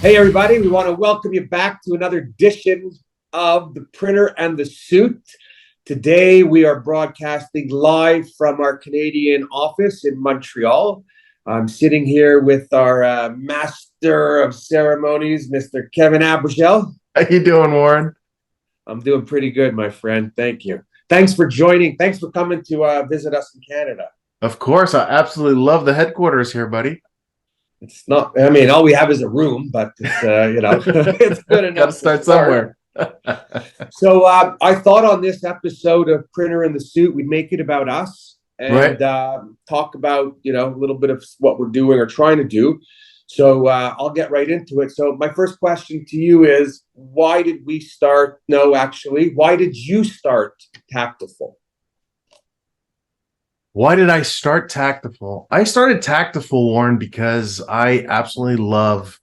Hey, everybody, we want to welcome you back to another edition of The Printer and the Suit. Today, we are broadcasting live from our Canadian office in Montreal. I'm sitting here with our master of ceremonies, Mr. Kevin Abergel. How you doing, Warren? I'm doing pretty good, my friend. Thank you. Thanks for joining. Thanks for coming to visit us in Canada. Of course, I absolutely love the headquarters here, buddy. It's not, I mean, all we have is a room, but it's, it's good Got to enough to start start. somewhere. So I thought on this episode of Printer in the Suit, we'd make it about us Right. and talk about, a little bit of what we're doing or trying to do. So I'll get right into it. So my first question to you is, why did we start? No, actually, why did you start Taktiful? Why did I start Taktiful? I started Taktiful, Warren, because I absolutely love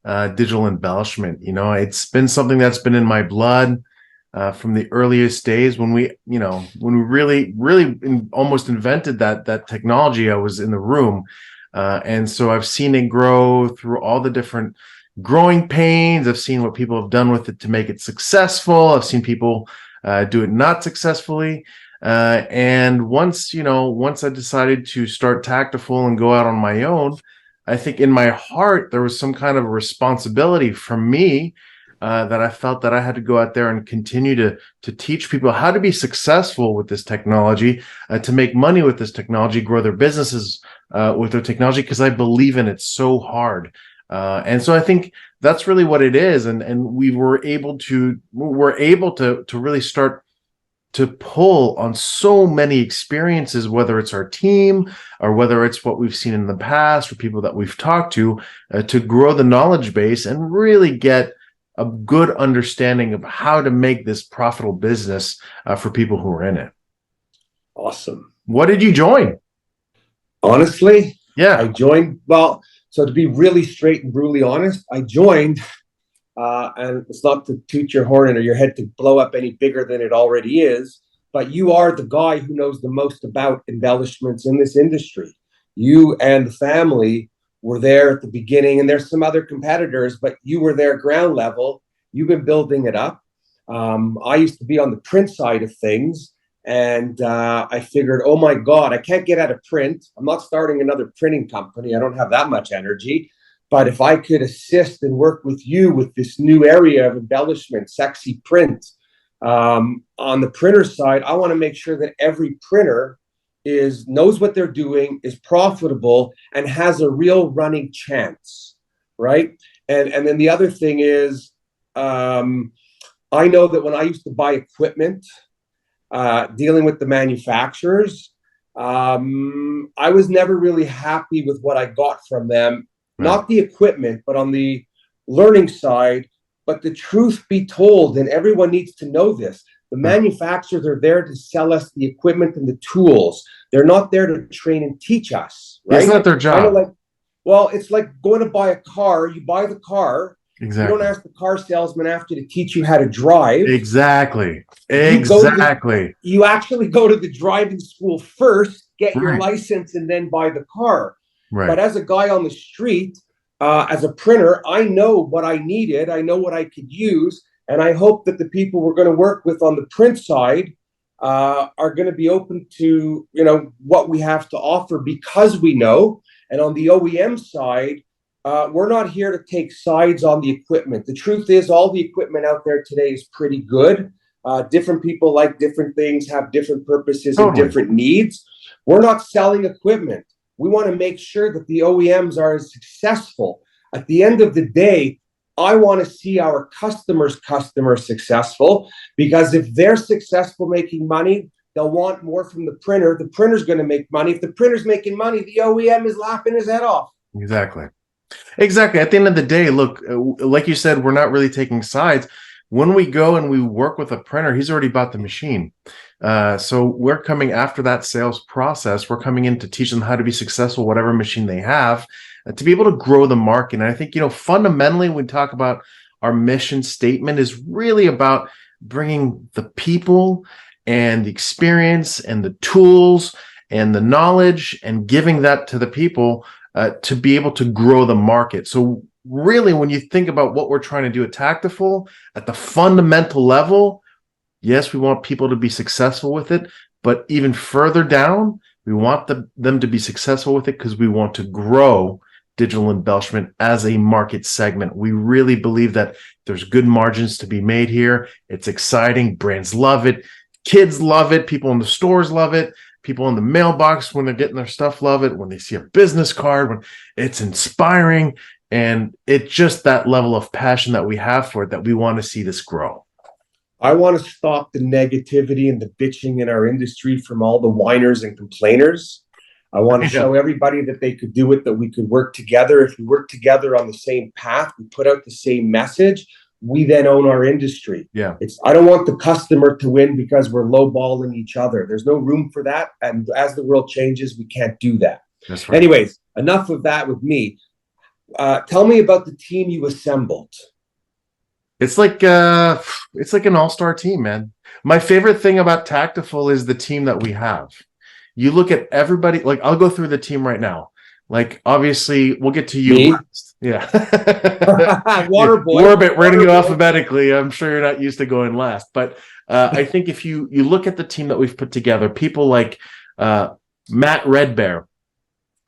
digital embellishment. It's been something that's been in my blood from the earliest days when we really almost invented that technology. I was in the room, and so I've seen it grow through all the different growing pains. I've seen what people have done with it to make it successful. I've seen people do it not successfully. And once I decided to start Tactiful and go out on my own, I think in my heart there was some kind of a responsibility from me that I felt that I had to go out there and continue to teach people how to be successful with this technology, to make money with this technology, grow their businesses with their technology, because I believe in it so hard. And so I think that's really what it is, and we're able to really start to pull on so many experiences, whether it's our team or whether it's what we've seen in the past or people that we've talked to grow the knowledge base and really get a good understanding of how to make this profitable business for people who are in it. Awesome. What did you join? Honestly, I Yeah. joined, well, so to be really straight and brutally honest, I joined and it's not to toot your horn or your head to blow up any bigger than it already is, but you are the guy who knows the most about embellishments in this industry. You and the family were there at the beginning, and there's some other competitors, but you were there ground level. You've been building it up. I used to be on the print side of things, and I figured, oh my God, I can't get out of print. I'm not starting another printing company. I don't have that much energy. But if I could assist and work with you with this new area of embellishment, sexy print, on the printer side, I want to make sure that every printer knows what they're doing, is profitable, and has a real running chance, right? And then the other thing is, I know that when I used to buy equipment, dealing with the manufacturers, I was never really happy with what I got from them, Right. not the equipment, but on the learning side. But the truth be told, and everyone needs to know this, the Right. manufacturers are there to sell us the equipment and the tools. They're not there to train and teach us, It's right? not their Kind of job. like, well, it's like going to buy a car. You buy the car. You don't Exactly. ask the car salesman after to teach you how to drive. Exactly. You go to the Exactly. you actually go to the driving school first, get your Right. license, and then buy the car. But Right. as a guy on the street, as a printer, I know what I needed, I know what I could use, and I hope that the people we're going to work with on the print side are going to be open to what we have to offer because we know. And on the OEM side, we're not here to take sides on the equipment. The truth is, all the equipment out there today is pretty good. Different people like different things, have different purposes and Totally. different needs. We're not selling equipment. We want to make sure that the OEMs are successful. At the end of the day, I want to see our customers successful, because if they're successful making money, they'll want more from the printer. The printer's going to make money. If the printer's making money, the OEM is laughing his head off. Exactly. Exactly. At the end of the day, look, like you said, we're not really taking sides. When we go and we work with a printer, he's already bought the machine. So we're coming after that sales process. We're coming in to teach them how to be successful, whatever machine they have, to be able to grow the market. And I think, fundamentally, when we talk about our mission statement, is really about bringing the people and the experience and the tools and the knowledge and giving that to the people to be able to grow the market. So really, when you think about what we're trying to do at Taktiful, at the fundamental level, yes, we want people to be successful with it, but even further down, we want them to be successful with it because we want to grow digital embellishment as a market segment. We really believe that there's good margins to be made here. It's exciting. Brands love it. Kids love it. People in the stores love it. People in the mailbox when they're getting their stuff love it. When they see a business card, when it's inspiring. And it's just that level of passion that we have for it that we want to see this grow. I want to stop the negativity and the bitching in our industry from all the whiners and complainers. I want to show everybody that they could do it, that we could work together. If we work together on the same path, we put out the same message, we then own our industry. Yeah. I don't want the customer to win because we're lowballing each other. There's no room for that. And as the world changes, we can't do that. That's right. Anyways, enough of that with me. Tell me about the team you assembled. It's like an all-star team, man. My favorite thing about Taktiful is the team that we have. You look at everybody, like I'll go through the team right now. Like obviously we'll get to you Me? last. Yeah. Water boy. We're going to go alphabetically. I'm sure you're not used to going last, but I think if you look at the team that we've put together, people like Matt Redbear,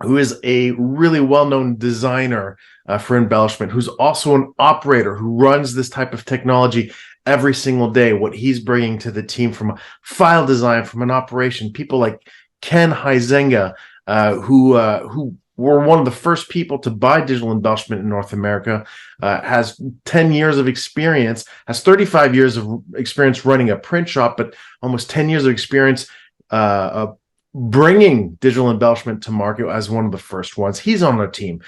who is a really well-known designer for embellishment, who's also an operator who runs this type of technology every single day, what he's bringing to the team from a file design, from an operation. People like Ken Huizenga, who were one of the first people to buy digital embellishment in North America, has 10 years of experience, has 35 years of experience running a print shop, but almost 10 years of experience bringing digital embellishment to market as one of the first ones. He's on our team.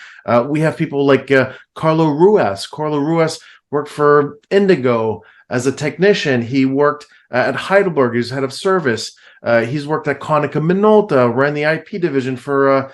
We have people like Carlo Ruas. Carlo Ruas worked for Indigo as a technician. He worked at Heidelberg as head of service. He's worked at Konica Minolta, ran the IP division for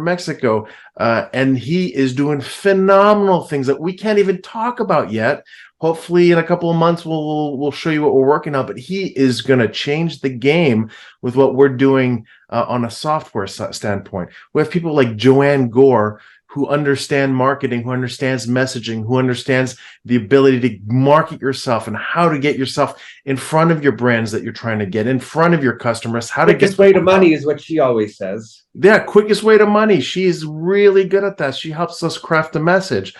Mexico, and he is doing phenomenal things that we can't even talk about yet. Hopefully, in a couple of months, we'll show you what we're working on. But he is going to change the game with what we're doing on a software standpoint. We have people like Joanne Gore, who understand marketing, who understands messaging, who understands the ability to market yourself and how to get yourself in front of your brands that you're trying to get in front of your customers. How to get quickest way to money is what she always says. Yeah, quickest way to money. She's really good at that. She helps us craft a message.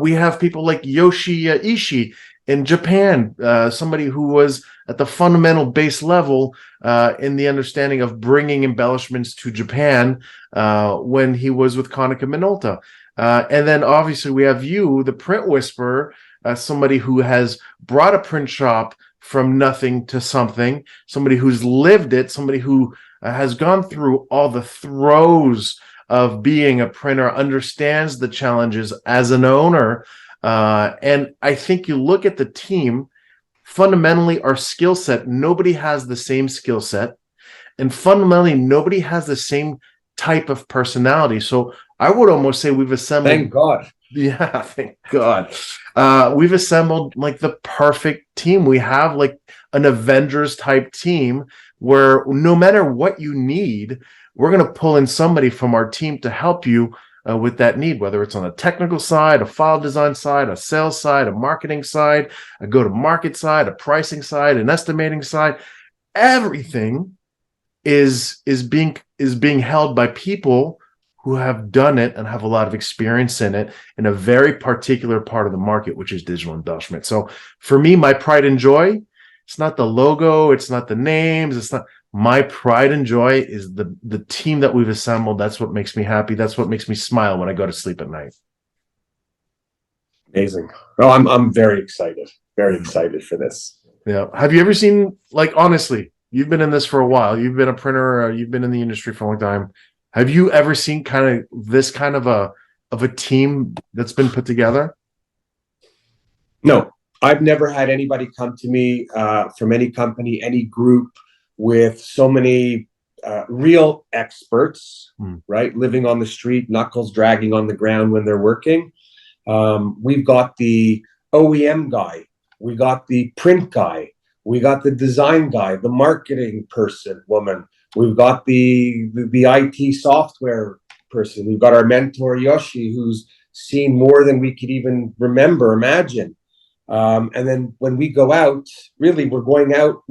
We have people like Yoshi Ishii in Japan, somebody who was at the fundamental base level in the understanding of bringing embellishments to Japan when he was with Konica Minolta. And then obviously we have you, the print whisperer, somebody who has brought a print shop from nothing to something, somebody who's lived it, somebody who has gone through all the throes of being a printer, understands the challenges as an owner. And I think you look at the team, fundamentally our skill set, nobody has the same skill set. And fundamentally, nobody has the same type of personality. So I would almost say we've assembled. Thank God. Yeah, thank God. We've assembled like the perfect team. We have like an Avengers type team where no matter what you need, we're going to pull in somebody from our team to help you with that need, whether it's on a technical side, a file design side, a sales side, a marketing side, a go-to-market side, a pricing side, an estimating side. Everything is being held by people who have done it and have a lot of experience in it in a very particular part of the market, which is digital embellishment. So for me, my pride and joy, it's not the logo, it's not the names, it's not. My pride and joy is the team that we've assembled. That's what makes me happy. That's what makes me smile when I go to sleep at night. Amazing. Well, I'm very excited for this. Yeah. Have you ever seen, like, honestly, you've been in this for a while. You've been a printer. You've been in the industry for a long time. Have you ever seen kind of this kind of a team that's been put together? No, I've never had anybody come to me from any company, any group with so many real experts, right? Living on the street, knuckles dragging on the ground when they're working. We've got the OEM guy. We got the print guy. We got the design guy, the marketing woman. We've got the IT software person. We've got our mentor, Yoshi, who's seen more than we could even remember, imagine. And then when we go out, really, we're going out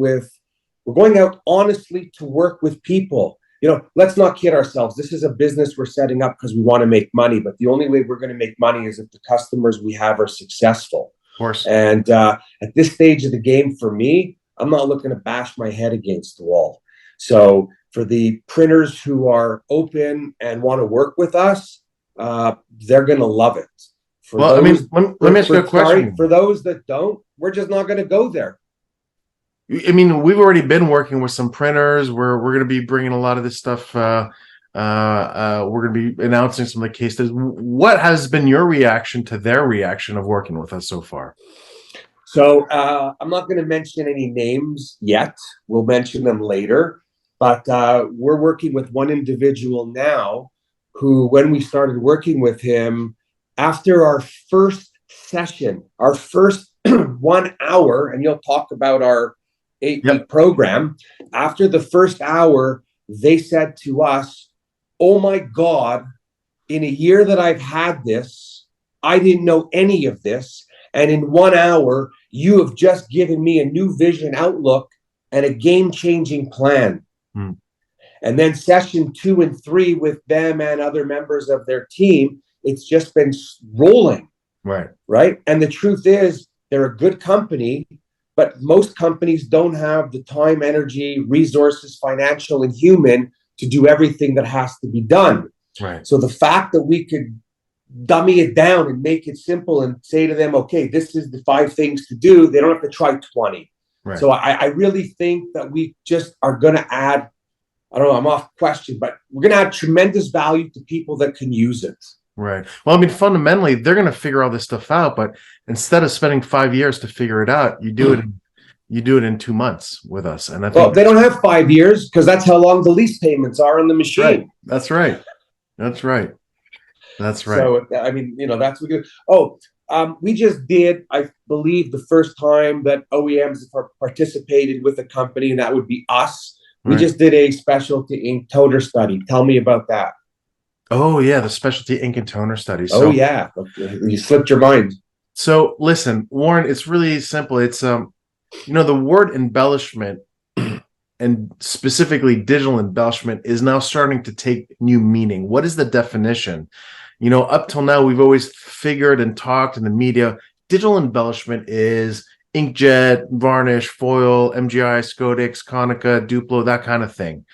honestly to work with people. Let's not kid ourselves. This is a business we're setting up because we want to make money. But the only way we're going to make money is if the customers we have are successful. Of course. And at this stage of the game, for me, I'm not looking to bash my head against the wall. So for the printers who are open and want to work with us, they're going to love it. Let me ask you a question. For those that don't, we're just not going to go there. I mean, we've already been working with some printers. We're going to be bringing a lot of this stuff. We're going to be announcing some of the case studies. What has been your reaction to their reaction of working with us so far? So I'm not going to mention any names yet. We'll mention them later. But we're working with one individual now who, when we started working with him, after our first session, our first 1 hour, and you'll talk about our 8-week program, after the first hour, they said to us, "Oh my God, in a year that I've had this, I didn't know any of this. And in 1 hour, you have just given me a new vision, outlook, and a game-changing plan." And then session 2 and 3 with them and other members of their team, it's just been rolling. Right. And the truth is, they're a good company, but most companies don't have the time, energy, resources, financial and human, to do everything that has to be done. Right. So the fact that we could dummy it down and make it simple and say to them, okay, this is the 5 things to do. They don't have to try 20. Right. So I really think that we just are going to add, I don't know, I'm off question, but we're going to add tremendous value to people that can use it. Right. Well, I mean, fundamentally, they're going to figure all this stuff out, but instead of spending 5 years to figure it out, you do it in 2 months with us. And I think, well, they don't have 5 years because that's how long the lease payments are on the machine. Right. That's right. That's right. That's right. So, I mean, that's what we do. We just did, I believe, the first time that OEMs have participated with a company, and that would be us. We just did a specialty ink toner study. Tell me about that. Oh, yeah, the specialty ink and toner study. So, yeah, you slipped your mind. So, listen, Warren, it's really simple. It's, the word embellishment and specifically digital embellishment is now starting to take new meaning. What is the definition? Up till now, we've always figured and talked in the media, digital embellishment is inkjet, varnish, foil, MGI, Scodex, Konica, Duplo, that kind of thing.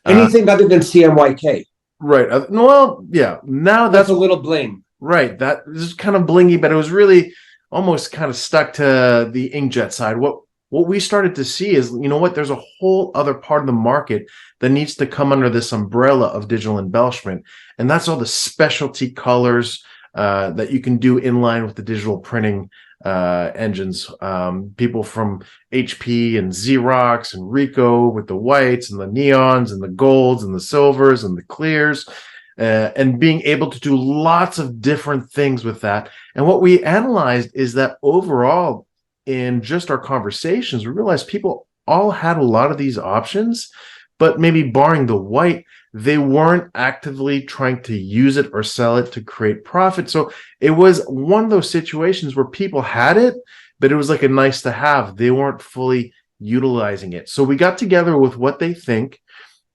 Anything other than CMYK. Right. Well, yeah. Now that's a little bling. Right. That is kind of blingy, but it was really almost kind of stuck to the inkjet side. What we started to see is, there's a whole other part of the market that needs to come under this umbrella of digital embellishment. And that's all the specialty colors that you can do in line with the digital printing engines. People from HP and Xerox and Ricoh with the whites and the neons and the golds and the silvers and the clears, and being able to do lots of different things with that. And what we analyzed is that overall, in just our conversations, we realized people all had a lot of these options, but maybe barring the white, they weren't actively trying to use it or sell it to create profit. So it was one of those situations where people had it, but it was like a nice to have. They weren't fully utilizing it. So we got together with what they think,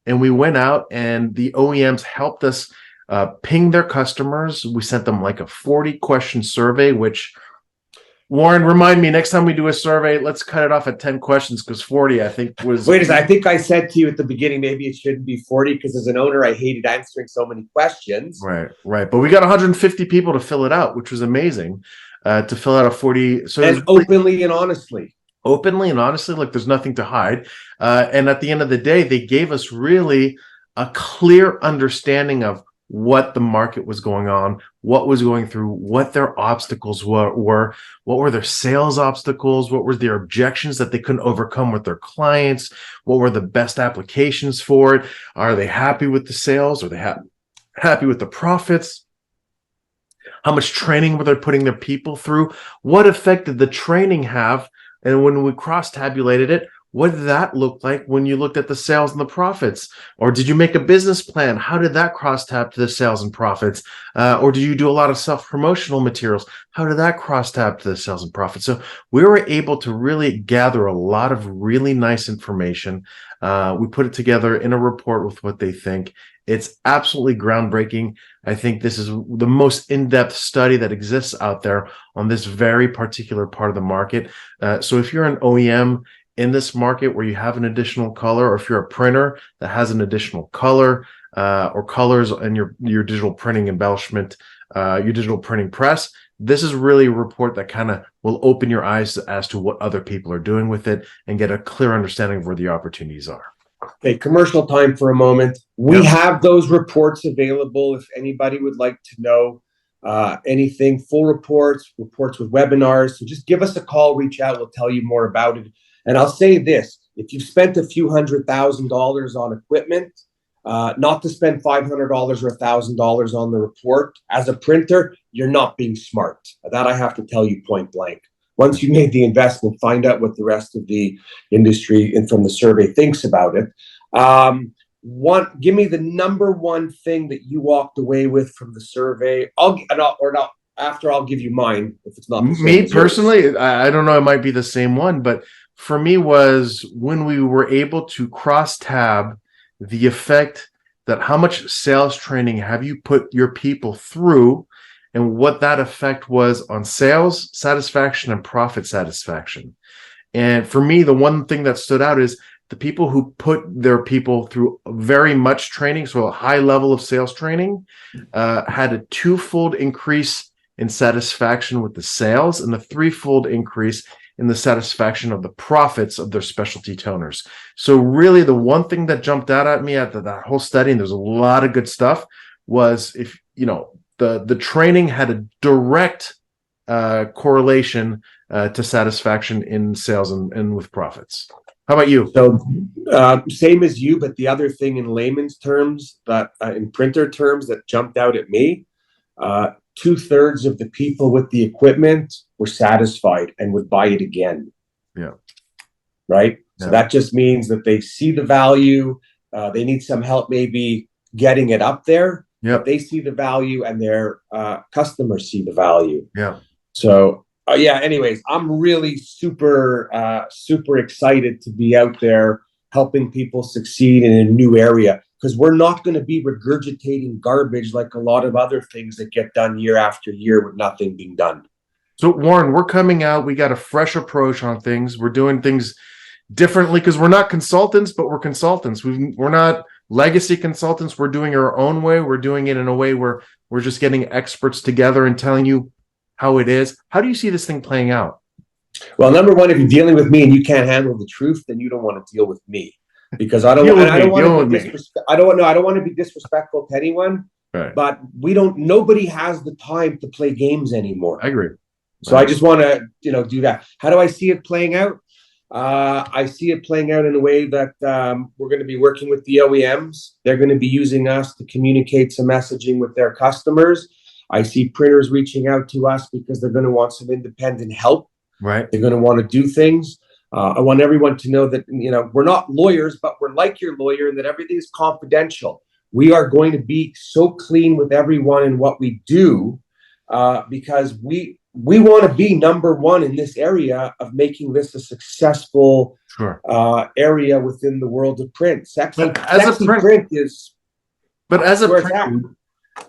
and we went out, and the OEMs helped us ping their customers. We sent them like a 40-question survey, which, Warren, remind me next time we do a survey, let's cut it off at 10 questions, because 40, I think, was... Wait a second. I think I said to you at the beginning, maybe it shouldn't be 40, because as an owner, I hated answering so many questions. Right. But we got 150 people to fill it out, which was amazing, to fill out a 40... So and openly and honestly. Openly and honestly, like there's nothing to hide. And at the end of the day, they gave us really a clear understanding of what the market was going on, what was going through, what their obstacles were, what were their sales obstacles, what were their objections that they couldn't overcome with their clients, what were the best applications for it, are they happy with the sales, are they happy with the profits, how much training were they putting their people through, what effect did the training have, and when we cross-tabulated it, what did that look like when you looked at the sales and the profits? Or did you make a business plan? How did that cross tab to the sales and profits? Or did you do a lot of self-promotional materials? How did that cross tab to the sales and profits? So we were able to really gather a lot of really nice information. We put it together in a report with what they think. It's absolutely groundbreaking. I think this is the most in-depth study that exists out there on this very particular part of the market. So if you're an OEM in this market where you have an additional color, or if you're a printer that has an additional color or colors in your digital printing embellishment, your digital printing press, this is really a report that kind of will open your eyes as to what other people are doing with it and get a clear understanding of where the opportunities are. Okay, commercial time for a moment. We have those reports available if anybody would like to know anything, full reports with webinars. So just give us a call, reach out, we'll tell you more about it. And I'll say this, if you've spent a few $100,000 on equipment, not to spend $500 or $1,000 on the report, as a printer, you're not being smart. That I have to tell you point blank. Once you made the investment, find out what the rest of the industry and from the survey thinks about it. Give me the number one thing that you walked away with from the survey. After I'll give you mine if it's not the same. Me personally, I don't know, it might be the same one, but for me was when we were able to cross tab the effect that how much sales training have you put your people through, and what that effect was on sales satisfaction and profit satisfaction. And for me, the one thing that stood out is the people who put their people through very much training, so a high level of sales training, had a twofold increase in satisfaction with the sales and a threefold increase in the satisfaction of the profits of their specialty toners. So really the one thing that jumped out at me at that whole study, and there's a lot of good stuff, was if, you know, the training had a direct correlation to satisfaction in sales and with profits. How about you? So same as you, but the other thing in layman's terms, that in printer terms, that jumped out at me, 2/3 of the people with the equipment were satisfied and would buy it again. Yeah. Right. Yeah. So that just means that they see the value. They need some help maybe getting it up there. Yeah. They see the value and their customers see the value. Yeah. So yeah, anyways, I'm really super excited to be out there helping people succeed in a new area, because we're not going to be regurgitating garbage like a lot of other things that get done year after year with nothing being done. So Warren, we're coming out, we got a fresh approach on things. We're doing things differently because we're not consultants, but we're consultants. We're not legacy consultants. We're doing it our own way. We're doing it in a way where we're just getting experts together and telling you how it is. How do you see this thing playing out? Well, number one, if you're dealing with me and you can't handle the truth, then you don't want to deal with me, because I don't want to be disrespectful to anyone. Right. But nobody has the time to play games anymore. I agree. So I just want to, do that. How do I see it playing out? I see it playing out in a way that we're going to be working with the OEMs. They're going to be using us to communicate some messaging with their customers. I see printers reaching out to us because they're going to want some independent help. Right. They're going to want to do things. I want everyone to know that, we're not lawyers, but we're like your lawyer, and that everything is confidential. We are going to be so clean with everyone in what we do, because we want to be number one in this area of making this a successful area within the world of print. But as a printer,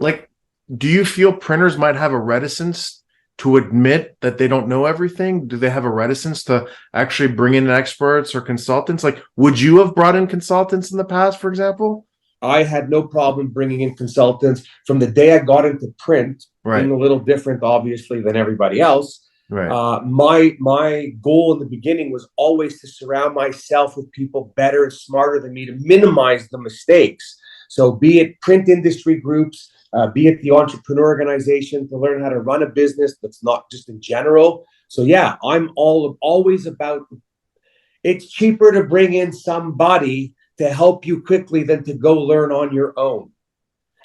like, do you feel printers might have a reticence to admit that they don't know everything? Do they have a reticence to actually bring in experts or consultants? Like, would you have brought in consultants in the past, for example? I had no problem bringing in consultants from the day I got into print, being a little different, obviously, than everybody else. Right. My goal in the beginning was always to surround myself with people better and smarter than me to minimize the mistakes. So be it print industry groups, be it the entrepreneur organization, to learn how to run a business that's not just in general. So yeah, I'm always about, it's cheaper to bring in somebody to help you quickly than to go learn on your own.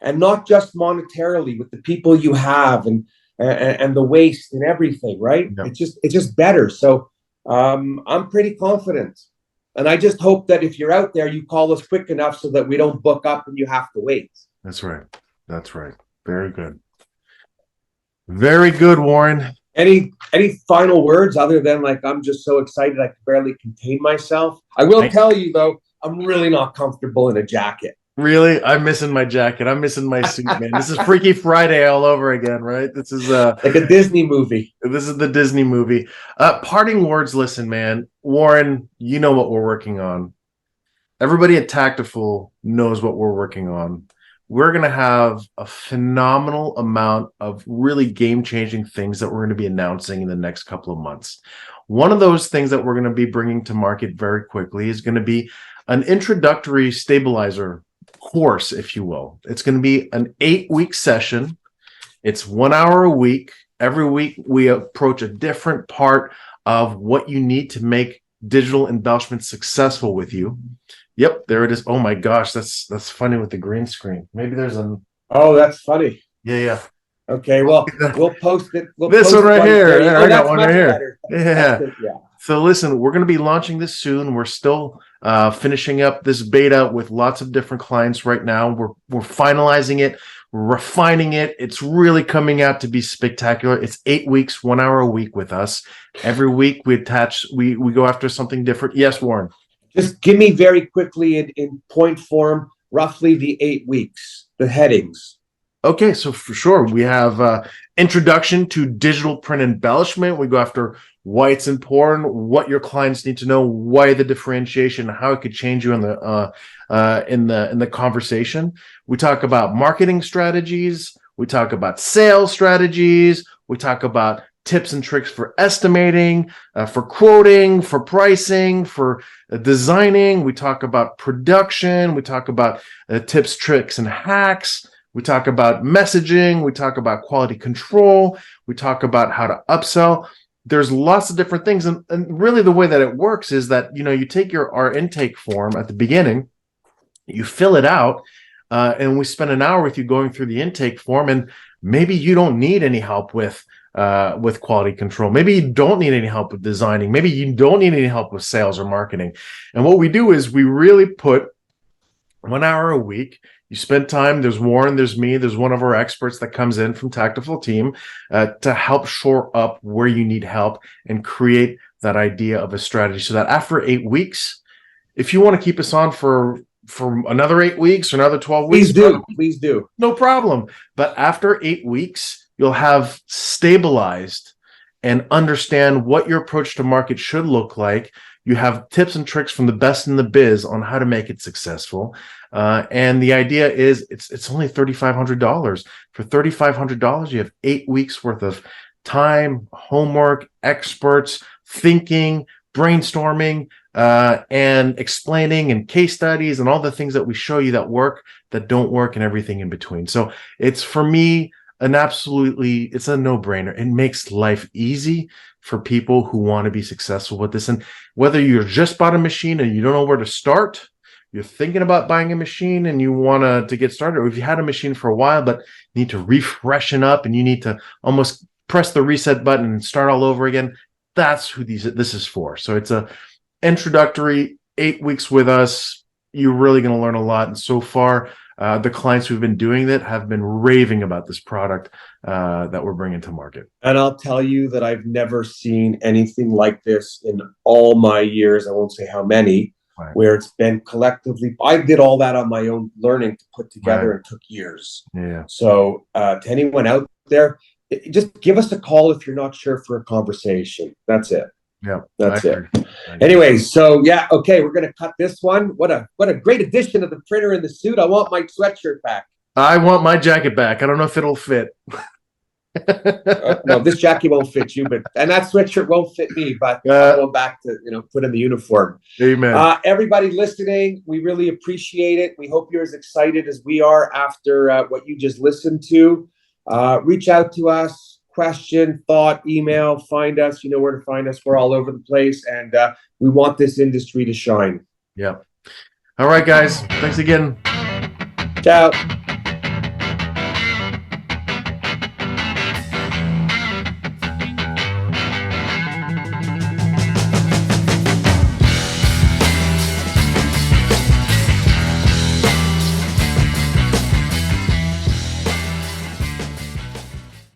And not just monetarily, with the people you have and the waste and everything, right? Yeah. It's just better. So I'm pretty confident. And I just hope that if you're out there, you call us quick enough so that we don't book up and you have to wait. That's right. That's right. Very good. Very good, Warren. Any final words other than like, I'm just so excited I can barely contain myself? I will tell you though, I'm really not comfortable in a jacket. Really? I'm missing my jacket. I'm missing my suit, man. This is Freaky Friday all over again, right? This is like a Disney movie. This is the Disney movie. Parting words, listen, man. Warren, you know what we're working on. Everybody at Taktiful knows what we're working on. We're going to have a phenomenal amount of really game-changing things that we're going to be announcing in the next couple of months. One of those things that we're going to be bringing to market very quickly is going to be an introductory stabilizer course, if you will. It's going to be an 8-week session. It's 1 hour a week. Every week we approach a different part of what you need to make digital embellishment successful with you. Yep, there it is. Oh my gosh, that's funny with the green screen. Maybe there's an. Oh, that's funny. Yeah. Okay, well, we'll post it. This one right here. I got one right here. Yeah. Yeah. So listen, we're going to be launching this soon. We're still finishing up this beta with lots of different clients right now. We're finalizing it, refining it. It's really coming out to be spectacular. It's 8 weeks, 1 hour a week with us. Every week we go after something different. Yes, Warren. Just give me very quickly in point form, roughly the 8 weeks, the headings. Okay, so for sure, we have introduction to digital print embellishment. We go after why it's important, what your clients need to know, why the differentiation, how it could change you in the conversation. We talk about marketing strategies. We talk about sales strategies. We talk about tips and tricks for estimating, for quoting, for pricing, for designing. We talk about production. We talk about tips, tricks, and hacks. We talk about messaging. We talk about quality control. We talk about how to upsell. There's lots of different things. And really the way that it works is that, you take our intake form at the beginning, you fill it out, and we spend an hour with you going through the intake form. And maybe you don't need any help with quality control. Maybe you don't need any help with designing. Maybe you don't need any help with sales or marketing. And what we do is we really put 1 hour a week. You spend time. There's Warren, there's me, there's one of our experts that comes in from Taktiful team to help shore up where you need help and create that idea of a strategy so that after 8 weeks, if you want to keep us on for another 8 weeks or another 12 weeks, please do. No problem. But after 8 weeks, you'll have stabilized and understand what your approach to market should look like. You have tips and tricks from the best in the biz on how to make it successful. And the idea is it's only $3,500. For $3,500, you have 8 weeks worth of time, homework, experts, thinking, brainstorming, and explaining and case studies and all the things that we show you that work, that don't work, and everything in between. So it's, for me, it's a no-brainer. It makes life easy for people who want to be successful with this. And whether you're just bought a machine and you don't know where to start, you're thinking about buying a machine and you want to get started, or if you had a machine for a while but need to refreshen up and you need to almost press the reset button and start all over again, that's who this is for. So it's a introductory 8 weeks with us. You're really going to learn a lot. And so far, the clients who've been doing that have been raving about this product that we're bringing to market. And I'll tell you that I've never seen anything like this in all my years. I won't say how many, right, where it's been collectively. I did all that on my own, learning to put together, right, and took years. Yeah. So to anyone out there, just give us a call if you're not sure for a conversation. That's it. Yeah, that's it. Anyway, so yeah, okay, we're gonna cut this one. What a great addition of the printer in the suit. I want my sweatshirt back. I want my jacket back. I don't know if it'll fit. No, this jacket won't fit you, and that sweatshirt won't fit me. But I'll go back to put in the uniform. Amen. Everybody listening, we really appreciate it. We hope you're as excited as we are after what you just listened to. Reach out to us. Question, thought, email, find us. You know where to find us. We're all over the place, and we want this industry to shine. Yeah. All right, guys. Thanks again. Ciao.